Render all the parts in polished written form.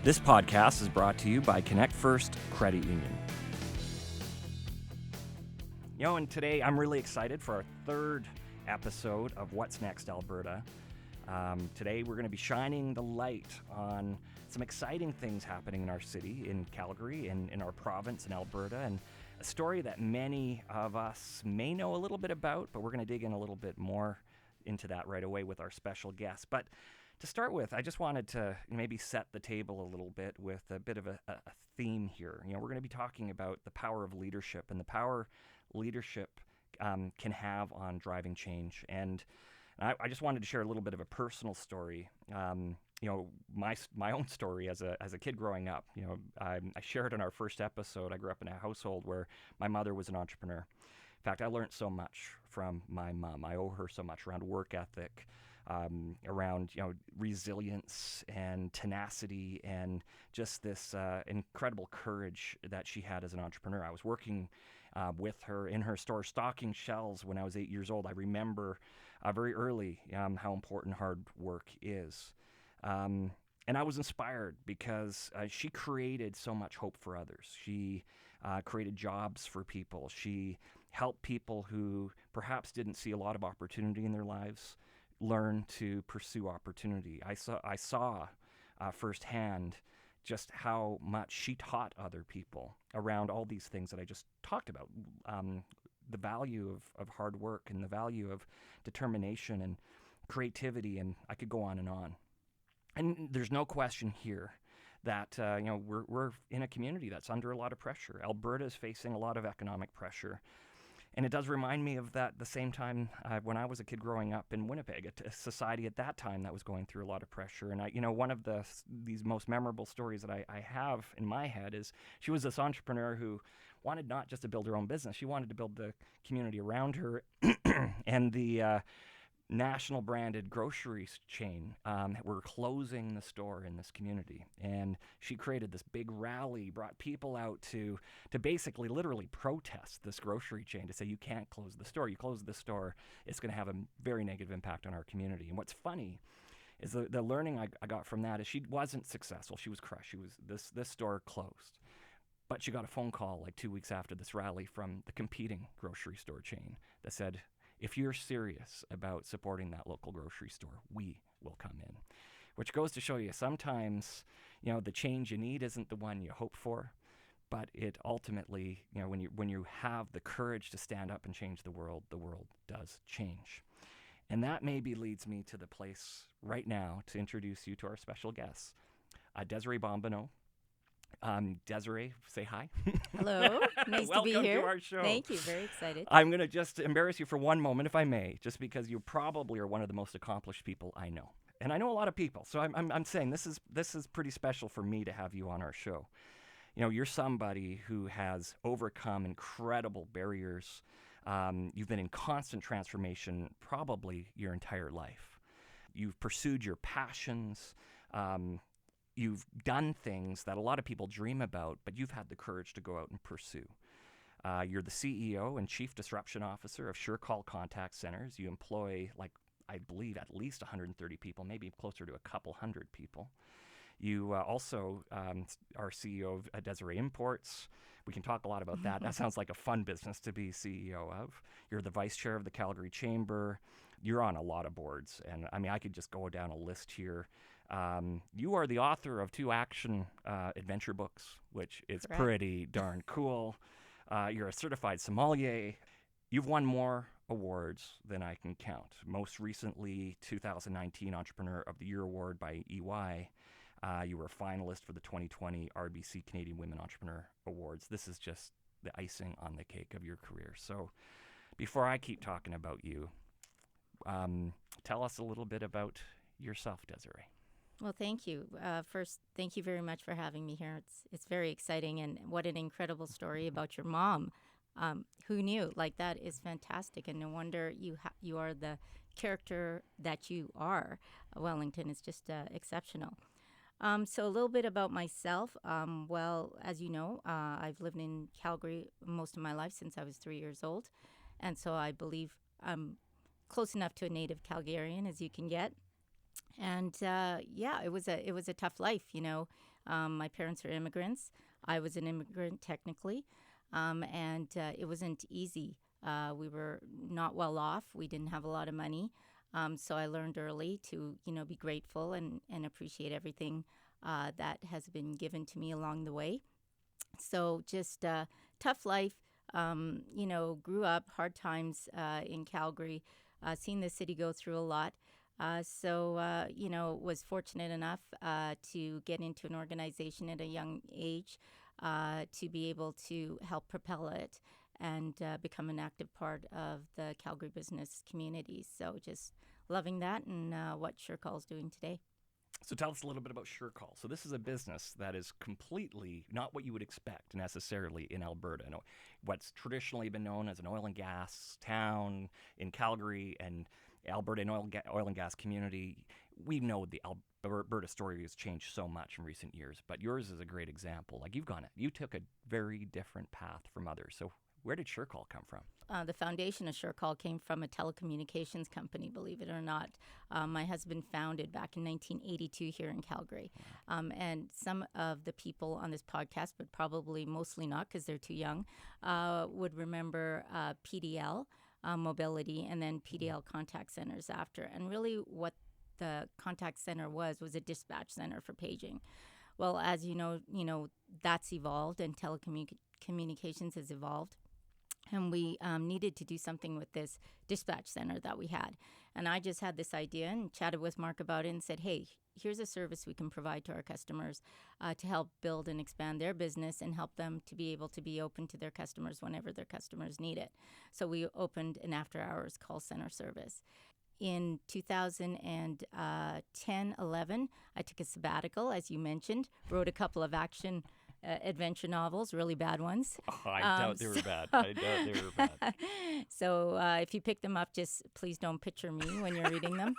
This podcast is brought to you by ConnectFirst Credit Union. And today I'm really excited for our third episode of What's Next Alberta. Today we're going to be shining the light on some exciting things happening in our city, in Calgary, and in our province in Alberta, and a story that many of us may know a little bit about, but we're going to dig in a little bit more into that right away with our special guest. But to start with, I just wanted to maybe set the table a little bit with a bit of a theme here. We're going to be talking about the power of leadership and the power leadership can have on driving change. And I just wanted to share a little bit of a personal story. My own story as a kid growing up. I shared in our first episode. I grew up in a household where my mother was an entrepreneur. In fact, I learned so much from my mom. I owe her so much around work ethic, around resilience and tenacity, and just this incredible courage that she had as an entrepreneur. I was working with her in her store, stocking shelves when I was 8 years old. I remember very early how important hard work is. And I was inspired because she created so much hope for others. She created jobs for people. She helped people who perhaps didn't see a lot of opportunity in their lives learn to pursue opportunity. I saw firsthand just how much she taught other people around all these things that I just talked about. The value of hard work and the value of determination and creativity, and I could go on. And there's no question here that we're in a community that's under a lot of pressure. Alberta is facing a lot of economic pressure. And it does remind me of that the same time when I was a kid growing up in Winnipeg, a society at that time that was going through a lot of pressure. And one of these most memorable stories that I have in my head is she was this entrepreneur who wanted not just to build her own business, she wanted to build the community around her. And the national branded grocery chain were closing the store in this community, and she created this big rally, brought people out to basically literally protest this grocery chain, to say you can't close the store. You close the store, it's going to have a very negative impact on our community. And what's funny is the learning I got from that is she wasn't successful. She was crushed. This store closed. But she got a phone call like 2 weeks after this rally from the competing grocery store chain that said, if you're serious about supporting that local grocery store, we will come in. Which goes to show you sometimes, the change you need isn't the one you hope for, but it ultimately, when you have the courage to stand up and change the world does change. And that maybe leads me to the place right now to introduce you to our special guest, Desirée Bombenon. Desirée, say hi. Hello, nice to be here. Welcome to our show. Thank you, very excited. I'm going to just embarrass you for one moment, if I may, just because you probably are one of the most accomplished people I know. And I know a lot of people, so I'm saying this is pretty special for me to have you on our show. You're somebody who has overcome incredible barriers. You've been in constant transformation probably your entire life. You've pursued your passions. You've done things that a lot of people dream about, but you've had the courage to go out and pursue. You're the CEO and Chief Disruption Officer of Surecall Contact Centers. You employ, I believe, at least 130 people, maybe closer to a couple hundred people. You also are CEO of Desirée Imports. We can talk a lot about that. That sounds like a fun business to be CEO of. You're the Vice Chair of the Calgary Chamber. You're on a lot of boards, and I could just go down a list here. You are the author of 2 action adventure books, which is Correct. Pretty darn cool. You're a certified sommelier. You've won more awards than I can count. Most recently, 2019 Entrepreneur of the Year Award by EY. You were a finalist for the 2020 RBC Canadian Women Entrepreneur Awards. This is just the icing on the cake of your career. So before I keep talking about you, tell us a little bit about yourself, Desirée. Well, thank you. First, thank you very much for having me here. It's very exciting, and what an incredible story about your mom. Who knew? That is fantastic, and no wonder you are the character that you are. Wellington is just exceptional. So a little bit about myself. Well, as you know, I've lived in Calgary most of my life since I was 3 years old, and so I believe I'm close enough to a native Calgarian as you can get. And it was a tough life, My parents are immigrants. I was an immigrant technically, and it wasn't easy. We were not well off. We didn't have a lot of money. So I learned early to, be grateful and appreciate everything that has been given to me along the way. So just tough life, grew up, hard times in Calgary, seen the city go through a lot. Was fortunate enough to get into an organization at a young age to be able to help propel it and become an active part of the Calgary business community. So just loving that and what Surecall is doing today. So tell us a little bit about Surecall. So this is a business that is completely not what you would expect necessarily in Alberta. No, what's traditionally been known as an oil and gas town in Calgary and Alberta and oil and gas community. We know the Alberta story has changed so much in recent years, but yours is a great example. Like you took a very different path from others. So where did Surecall come from? The foundation of Surecall came from a telecommunications company, believe it or not. My husband founded back in 1982 here in Calgary. And some of the people on this podcast, but probably mostly not because they're too young, would remember PDL, mobility, and then PDL contact centers after. And really what the contact center was a dispatch center for paging. Well, as you know, that's evolved and telecommunications has evolved. And we needed to do something with this dispatch center that we had. And I just had this idea and chatted with Mark about it and said, hey, here's a service we can provide to our customers to help build and expand their business and help them to be able to be open to their customers whenever their customers need it. So we opened an after-hours call center service. In 2010-11, I took a sabbatical, as you mentioned, wrote a couple of action adventure novels, really bad ones. Oh, I doubt they were bad. I doubt they were bad. So if you pick them up, just please don't picture me when you're reading them.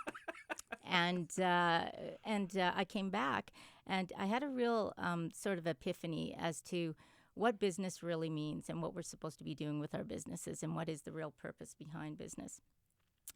And I came back, and I had a real sort of epiphany as to what business really means and what we're supposed to be doing with our businesses and what is the real purpose behind business.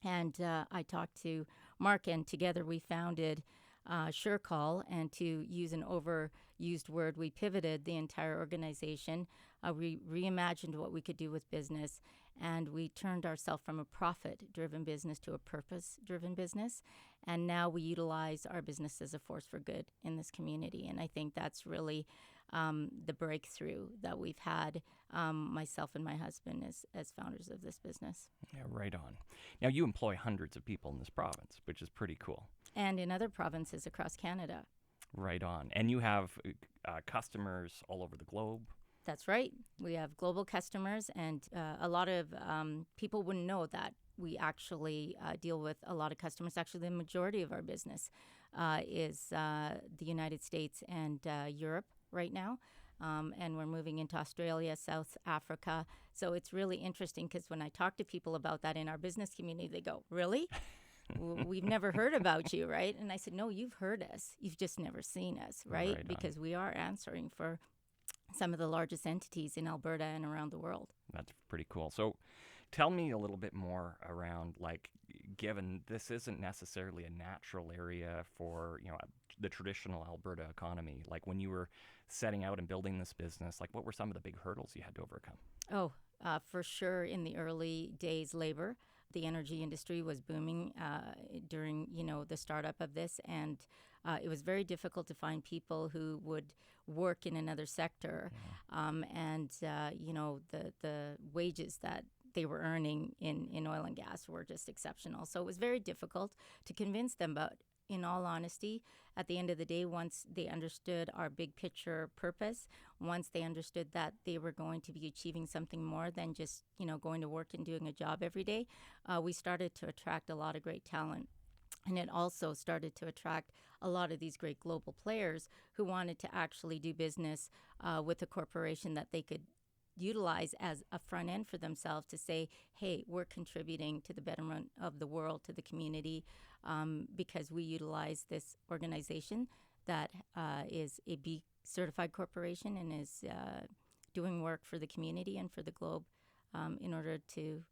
And I talked to Mark, and together we founded Surecall, and to use an overused word, we pivoted the entire organization. We reimagined what we could do with business, and we turned ourselves from a profit-driven business to a purpose-driven business. And now we utilize our business as a force for good in this community. And I think that's really the breakthrough that we've had, myself and my husband as founders of this business. Yeah, right on. Now, you employ hundreds of people in this province, which is pretty cool. And in other provinces across Canada. Right on. And you have customers all over the globe. That's right. We have global customers, and a lot of people wouldn't know that we actually deal with a lot of customers. Actually, the majority of our business is the United States and Europe right now. And we're moving into Australia, South Africa. So it's really interesting because when I talk to people about that in our business community, they go, really? We've never heard about you, right? And I said, no, you've heard us. You've just never seen us, right? Because we are answering for some of the largest entities in Alberta and around the world. That's pretty cool. So tell me a little bit more around, like, given this isn't necessarily a natural area for, the traditional Alberta economy, like when you were setting out and building this business, like what were some of the big hurdles you had to overcome? Oh, for sure in the early days, labor. The energy industry was booming during, the startup of this, and it was very difficult to find people who would work in another sector, the wages that they were earning in oil and gas were just exceptional. So it was very difficult to convince them, but in all honesty, at the end of the day, once they understood our big picture purpose, once they understood that they were going to be achieving something more than just, going to work and doing a job every day, we started to attract a lot of great talent. And it also started to attract a lot of these great global players who wanted to actually do business with a corporation that they could utilize as a front end for themselves to say, hey, we're contributing to the betterment of the world, to the community, because we utilize this organization that is a B certified corporation and is doing work for the community and for the globe in order to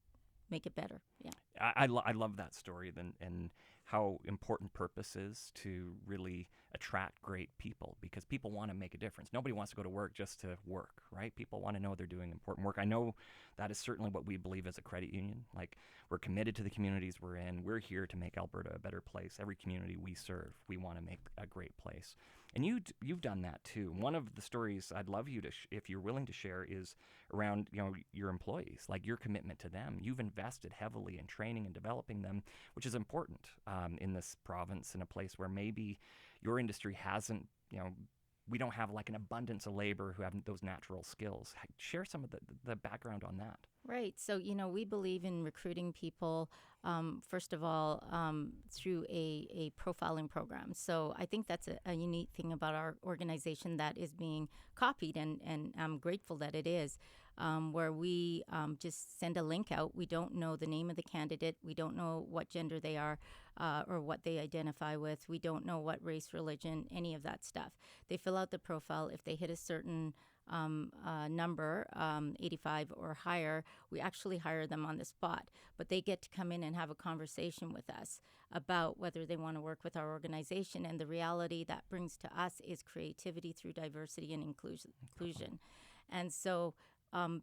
make it better. Yeah. I love that story and how important purpose is to really attract great people, because people want to make a difference. Nobody wants to go to work just to work, right? People want to know they're doing important work. I know that is certainly what we believe as a credit union. Like, we're committed to the communities we're in. We're here to make Alberta a better place. Every community we serve, we want to make a great place. And you've done that too. One of the stories I'd love you to, if you're willing to share, is around your employees, like your commitment to them. You've invested heavily in training and developing them, which is important in this province, in a place where maybe your industry hasn't, we don't have like an abundance of labor who have those natural skills. Share some of the background on that. Right. So, we believe in recruiting people, first of all, through a profiling program. So I think that's a unique thing about our organization that is being copied, and I'm grateful that it is, where we just send a link out. We don't know the name of the candidate. We don't know what gender they are or what they identify with. We don't know what race, religion, any of that stuff. They fill out the profile. If they hit a certain number, 85 or higher, we actually hire them on the spot. But they get to come in and have a conversation with us about whether they want to work with our organization. And the reality that brings to us is creativity through diversity and inclusion. And so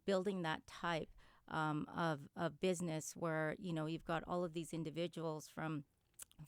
building that type of business where, you've got all of these individuals from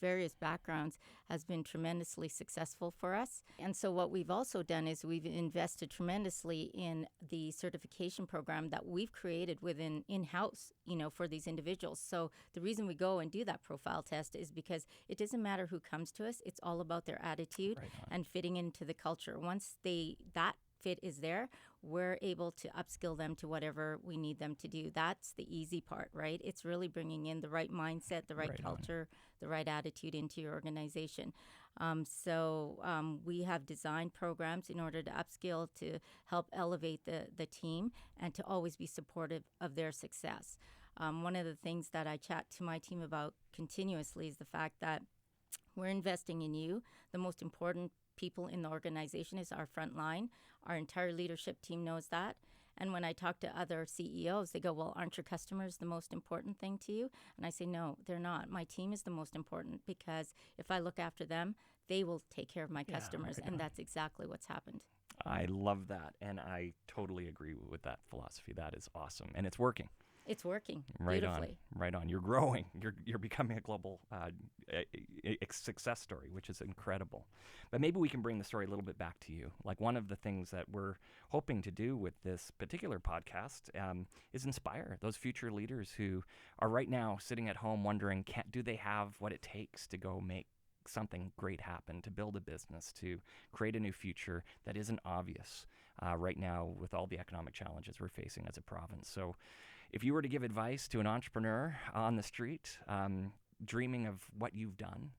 various backgrounds has been tremendously successful for us. And so what we've also done is we've invested tremendously in the certification program that we've created within in-house, for these individuals. So the reason we go and do that profile test is because it doesn't matter who comes to us. It's all about their attitude and fitting into the culture. Once that fit is there, we're able to upskill them to whatever we need them to do. That's the easy part, right? It's really bringing in the right mindset, the right culture, the right attitude into your organization. So we have designed programs in order to upskill, to help elevate the team, and to always be supportive of their success. One of the things that I chat to my team about continuously is the fact that we're investing in you. The most important people in the organization is our front line. Our entire leadership team knows that. And when I talk to other CEOs, they go, well, aren't your customers the most important thing to you? And I say, no, they're not. My team is the most important, because if I look after them, they will take care of my customers. And that's exactly what's happened. I love that. And I totally agree with that philosophy. That is awesome. And it's working. It's working beautifully. Right on. You're growing. You're becoming a global success story, which is incredible. But maybe we can bring the story a little bit back to you. Like, one of the things that we're hoping to do with this particular podcast is inspire those future leaders who are right now sitting at home wondering, do they have what it takes to go make something great happen, to build a business, to create a new future that isn't obvious right now with all the economic challenges we're facing as a province. So if you were to give advice to an entrepreneur on the street, dreaming of what you've done,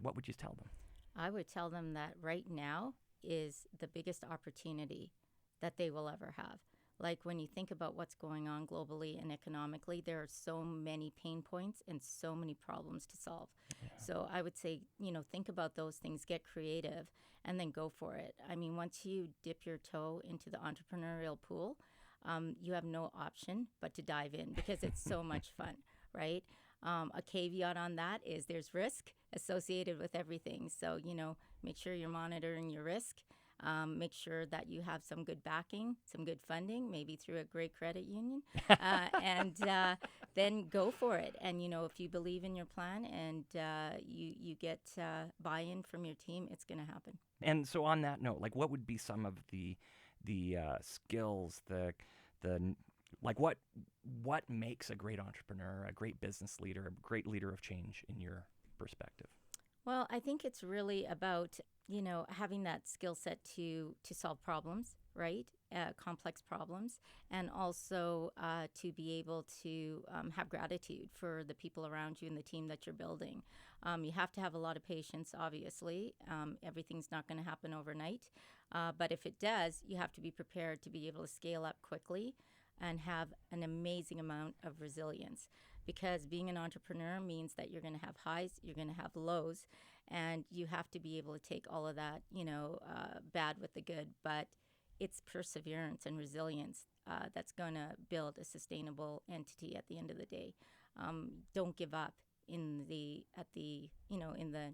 what would you tell them? I would tell them that right now is the biggest opportunity that they will ever have. Like, when you think about what's going on globally and economically, there are so many pain points and so many problems to solve. Yeah. So I would say, think about those things, get creative, and then go for it. I mean, once you dip your toe into the entrepreneurial pool, you have no option but to dive in, because it's so much fun, right? A caveat on that is there's risk associated with everything. So, make sure you're monitoring your risk. Make sure that you have some good backing, some good funding, maybe through a great credit union, and then go for it. And, if you believe in your plan and you get buy-in from your team, it's going to happen. And so on that note, like, what would be some of the skills, like what makes a great entrepreneur, a great business leader, a great leader of change in your perspective? Well, I think it's really about, having that skill set to solve problems, right? Complex problems, and also to be able to have gratitude for the people around you and the team that you're building. You have to have a lot of patience, obviously. Everything's not going to happen overnight. But if it does, you have to be prepared to be able to scale up quickly and have an amazing amount of resilience. Because being an entrepreneur means that you're going to have highs, you're going to have lows, and you have to be able to take all of that, bad with the good. But it's perseverance and resilience that's going to build a sustainable entity at the end of the day. don't give up in the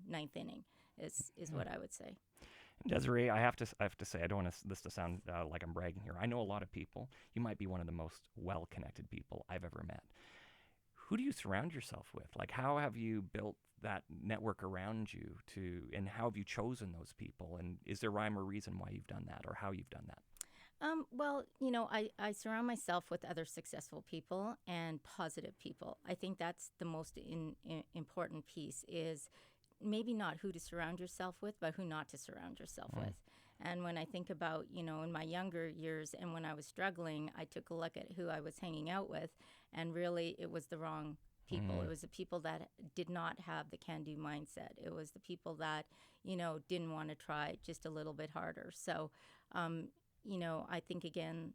ninth inning is what I would say. Desiree, I have to say, I don't want this to sound like I'm bragging here. I know a lot of people. You might be one of the most well-connected people I've ever met. Who do you surround yourself with? Like, how have you built that network around you and how have you chosen those people? And is there rhyme or reason why you've done that or how you've done that? Well, I surround myself with other successful people and positive people. I think that's the most important piece is maybe not who to surround yourself with, but who not to surround yourself with. And when I think about, in my younger years and when I was struggling, I took a look at who I was hanging out with, and really it was the wrong people. It was the people that did not have the can-do mindset. It was the people that, didn't want to try just a little bit harder. So, I think, again,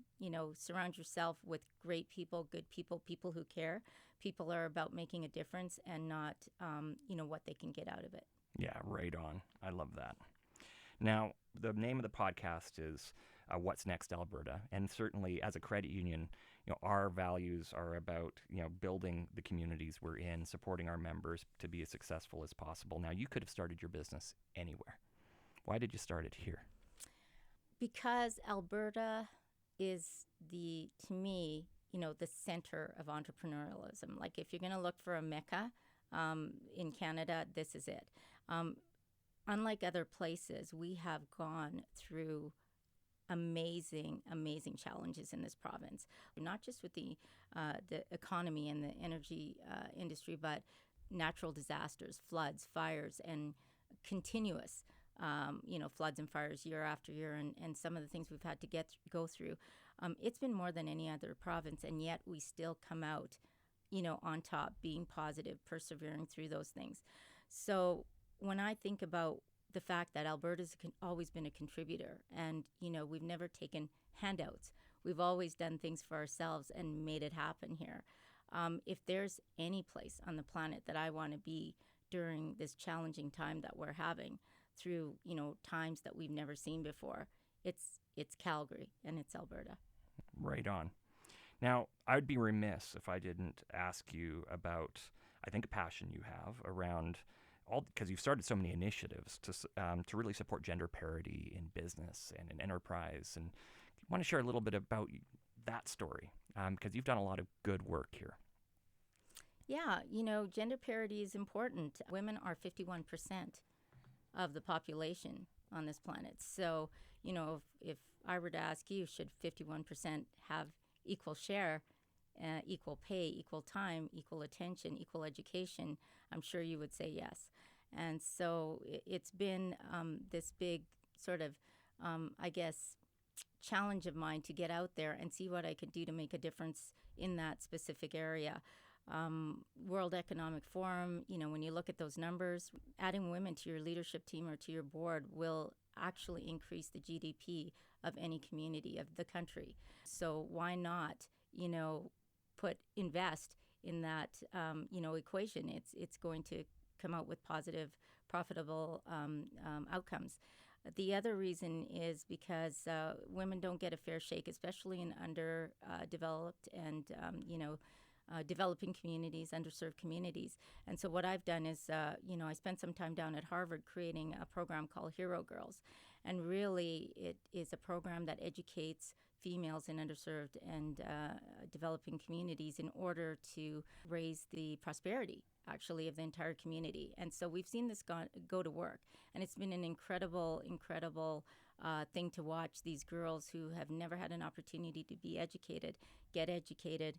surround yourself with great people, good people, people who care. People are about making a difference and not, what they can get out of it. Yeah, right on. I love that. Now, the name of the podcast is What's Next Alberta, and certainly as a credit union, our values are about building the communities we're in, supporting our members to be as successful as possible. Now, you could have started your business anywhere. Why did you start it here? Because Alberta is to me, the center of entrepreneurialism. Like if you're going to look for a mecca in Canada, this is it. Unlike other places, we have gone through amazing challenges in this province, not just with the economy and the energy industry, but natural disasters, floods, fires, and continuous floods and fires year after year, and some of the things we've had to go through. It's been more than any other province, and yet we still come out, on top, being positive, persevering through those things. So when I think about the fact that Alberta's always been a contributor, and, we've never taken handouts. We've always done things for ourselves and made it happen here. If there's any place on the planet that I want to be during this challenging time that we're having, through times that we've never seen before, it's Calgary and it's Alberta. Right on. Now, I would be remiss if I didn't ask you about, I think, a passion you have around because you've started so many initiatives to really support gender parity in business and in enterprise, and I want to share a little bit about that story because you've done a lot of good work here. Yeah, gender parity is important. Women are 51% of the population on this planet. So, if I were to ask you, should 51% have equal share, equal pay, equal time, equal attention, equal education, I'm sure you would say yes. And so it's been this big sort of, challenge of mine to get out there and see what I could do to make a difference in that specific area. World Economic Forum, when you look at those numbers, adding women to your leadership team or to your board will actually increase the GDP of any community of the country. So why not, invest in that, equation? It's going to come out with positive, profitable outcomes. The other reason is because women don't get a fair shake, especially in underdeveloped and, developing communities, underserved communities. And so what I've done is, I spent some time down at Harvard creating a program called Hero Girls. And really, it is a program that educates females in underserved and developing communities in order to raise the prosperity, actually, of the entire community. And so we've seen this go to work. And it's been an incredible thing to watch these girls who have never had an opportunity to be educated, get educated,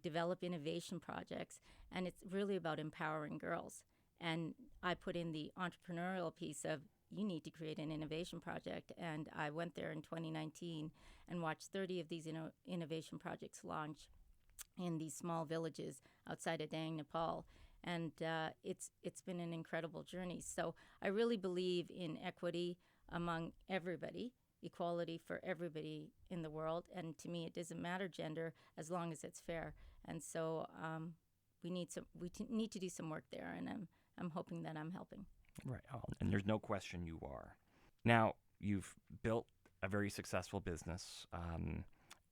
develop innovation projects, and it's really about empowering girls. And I put in the entrepreneurial piece of, you need to create an innovation project. And I went there in 2019 and watched 30 of these innovation projects launch in these small villages outside of Dang, Nepal. And it's been an incredible journey. So I really believe in equity among everybody, equality for everybody in the world. And to me, it doesn't matter gender as long as it's fair. And so we need to do some work there, and I'm hoping that I'm helping. Right, and there's no question you are. Now, you've built a very successful business.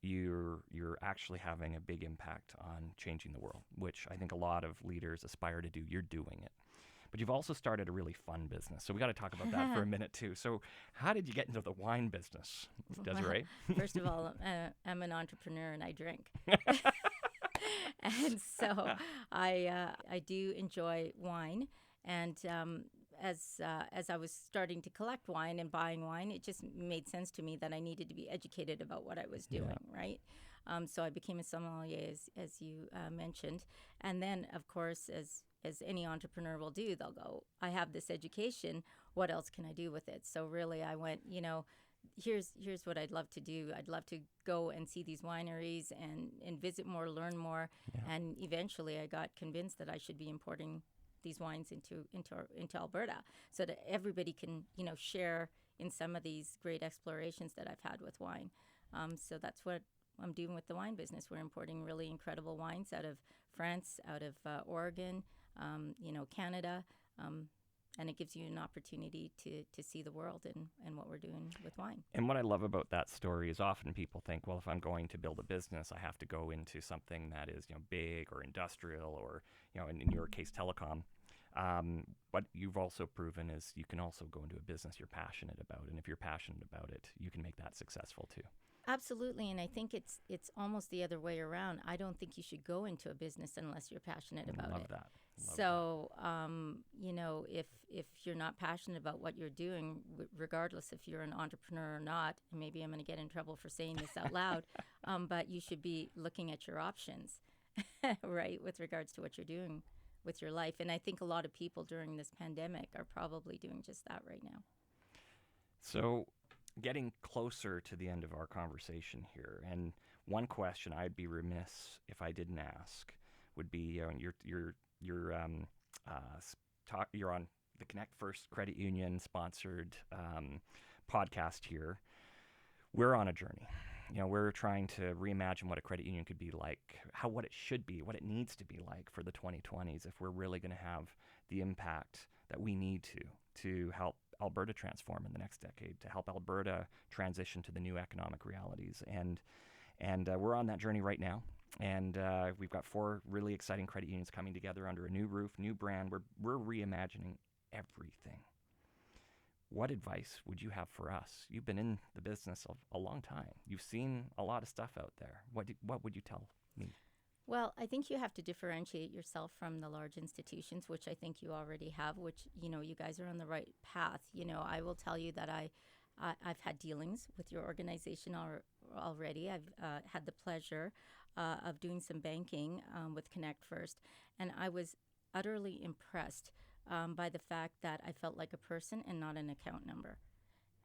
you're actually having a big impact on changing the world, which I think a lot of leaders aspire to do. You're doing it. But you've also started a really fun business. So we got to talk about that for a minute too. So how did you get into the wine business, Desiree? Well, first of all, I'm an entrepreneur and I drink. And so I do enjoy wine. And as I was starting to collect wine and buying wine, it just made sense to me that I needed to be educated about what I was doing, right? So I became a sommelier, as you mentioned. And then, of course, as any entrepreneur will do, they'll go, I have this education. What else can I do with it? So really, I went, here's what I'd love to do. I'd love to go and see these wineries and visit more, learn more. Yeah. And eventually, I got convinced that I should be importing these wines into Alberta, so that everybody can share in some of these great explorations that I've had with wine. So that's what I'm doing with the wine business. We're importing really incredible wines out of France, out of Oregon, Canada, and it gives you an opportunity to see the world and what we're doing with wine. And what I love about that story is often people think, well, if I'm going to build a business, I have to go into something that is big or industrial or in your case telecom. What you've also proven is you can also go into a business you're passionate about, and if you're passionate about it, you can make that successful too. Absolutely, and I think it's almost the other way around. I don't think you should go into a business unless you're passionate about it. Love that. So, if you're not passionate about what you're doing, regardless if you're an entrepreneur or not, and maybe I'm going to get in trouble for saying this out loud, but you should be looking at your options, right, with regards to what you're doing with your life. And I think a lot of people during this pandemic are probably doing just that right now. So, getting closer to the end of our conversation here, and one question I'd be remiss if I didn't ask would be, you're on the ConnectFirst Credit Union sponsored podcast here. We're on a journey. We're trying to reimagine what a credit union could be like, what it should be, what it needs to be like for the 2020s if we're really going to have the impact that we need to help Alberta transform in the next decade, to help Alberta transition to the new economic realities. And we're on that journey right now. And we've got 4 really exciting credit unions coming together under a new roof, new brand. We're reimagining everything. What advice would you have for us? You've been in the business a long time. You've seen a lot of stuff out there. What would you tell me? Well, I think you have to differentiate yourself from the large institutions, which I think you already have, which, you guys are on the right path. I will tell you that I've had dealings with your organization already. I've had the pleasure of doing some banking with ConnectFirst, and I was utterly impressed by the fact that I felt like a person and not an account number.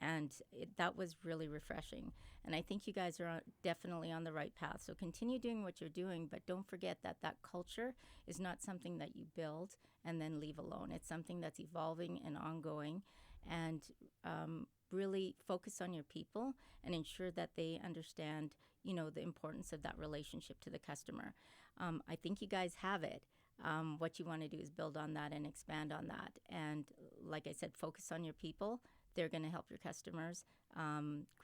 And that was really refreshing. And I think you guys are definitely on the right path. So continue doing what you're doing, but don't forget that culture is not something that you build and then leave alone. It's something that's evolving and ongoing. And really focus on your people and ensure that they understand, the importance of that relationship to the customer. I think you guys have it. What you want to do is build on that and expand on that. And like I said, focus on your people. They're going to help your customers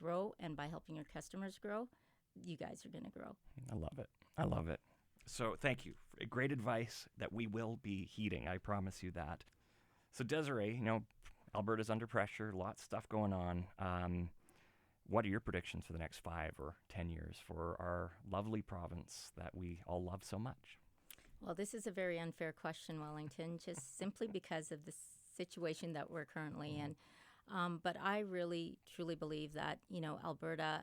grow. And by helping your customers grow, you guys are going to grow. I love it. So thank you. Great advice that we will be heeding. I promise you that. So Desiree, Alberta's under pressure, lots of stuff going on. What are your predictions for the next 5 or 10 years for our lovely province that we all love so much? Well, this is a very unfair question, Wellington, just simply because of the situation that we're currently in. But I really, truly believe that, Alberta,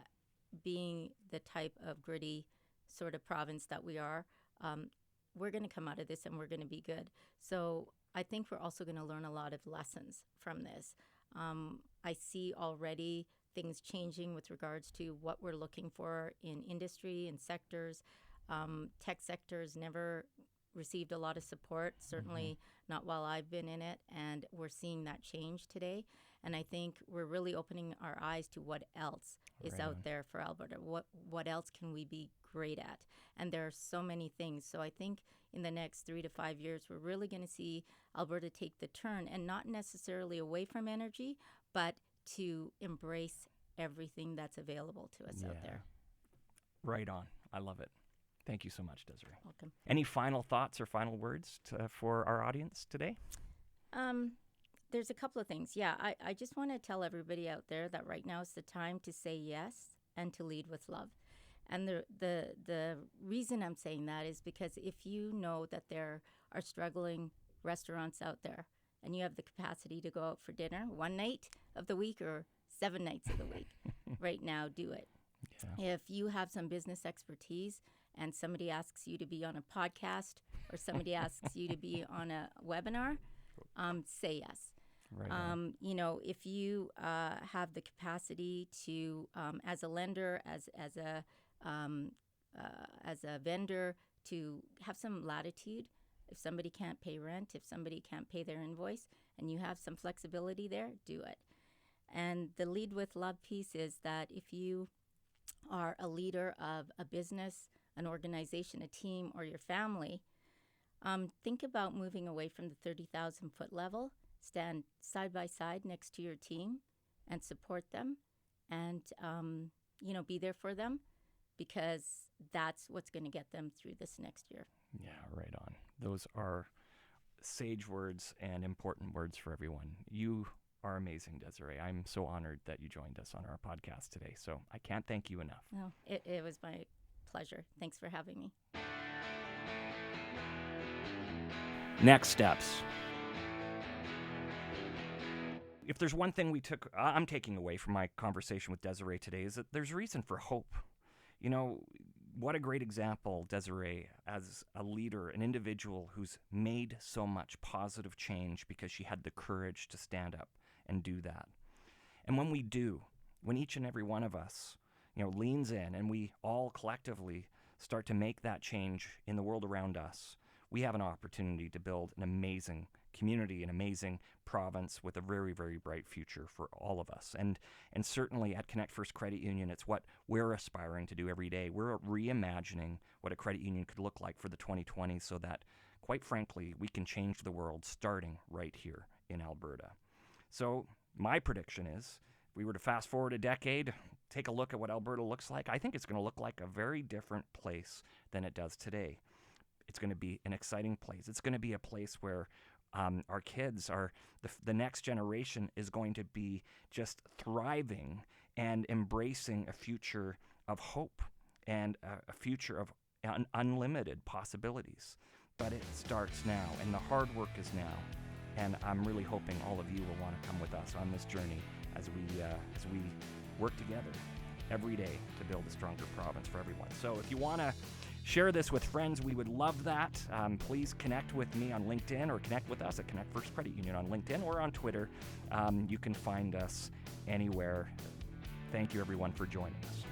being the type of gritty sort of province that we are, we're going to come out of this and we're going to be good. So I think we're also going to learn a lot of lessons from this. I see already things changing with regards to what we're looking for in industry and sectors. Tech sectors never received a lot of support, certainly not while I've been in it, and we're seeing that change today. And I think we're really opening our eyes to what else is out there for Alberta. What else can we be great at? And there are so many things. So I think in the next 3 to 5 years, we're really going to see Alberta take the turn, and not necessarily away from energy, but to embrace everything that's available to us out there. Right on. I love it. Thank you so much, Desiree. Welcome. Any final thoughts or final words for our audience today? There's a couple of things. Yeah, I just want to tell everybody out there that right now is the time to say yes and to lead with love. And the reason I'm saying that is because if you know that there are struggling restaurants out there and you have the capacity to go out for dinner one night of the week or 7 nights of the week, right now, do it. Yeah. If you have some business expertise and somebody asks you to be on a podcast or somebody asks you to be on a webinar, say yes. Right. If you have the capacity to, as a lender, as a vendor, to have some latitude. If somebody can't pay rent, if somebody can't pay their invoice, and you have some flexibility there, do it. And the lead with love piece is that if you are a leader of a business, an organization, a team, or your family, think about moving away from the 30,000-foot level. Stand side by side next to your team and support them and, be there for them, because that's what's going to get them through this next year. Yeah, right on. Those are sage words and important words for everyone. You are amazing, Desiree. I'm so honored that you joined us on our podcast today. So I can't thank you enough. No, it was my pleasure. Thanks for having me. Next steps. If there's one thing I'm taking away from my conversation with Desiree today, is that there's reason for hope. What a great example, Desiree, as a leader, an individual who's made so much positive change because she had the courage to stand up and do that. And when each and every one of us, leans in and we all collectively start to make that change in the world around us, we have an opportunity to build an amazing community, an amazing province with a very, very bright future for all of us. And certainly at ConnectFirst Credit Union, it's what we're aspiring to do every day. We're reimagining what a credit union could look like for the 2020s so that, quite frankly, we can change the world starting right here in Alberta. So my prediction is, if we were to fast forward a decade, take a look at what Alberta looks like, I think it's going to look like a very different place than it does today. It's going to be an exciting place. It's going to be a place where our kids, the next generation is going to be just thriving and embracing a future of hope and a future of unlimited possibilities. But it starts now, and the hard work is now. And I'm really hoping all of you will want to come with us on this journey as we work together every day to build a stronger province for everyone. So if you want to share this with friends, we would love that. Please connect with me on LinkedIn or connect with us at ConnectFirst Credit Union on LinkedIn or on Twitter. You can find us anywhere. Thank you, everyone, for joining us.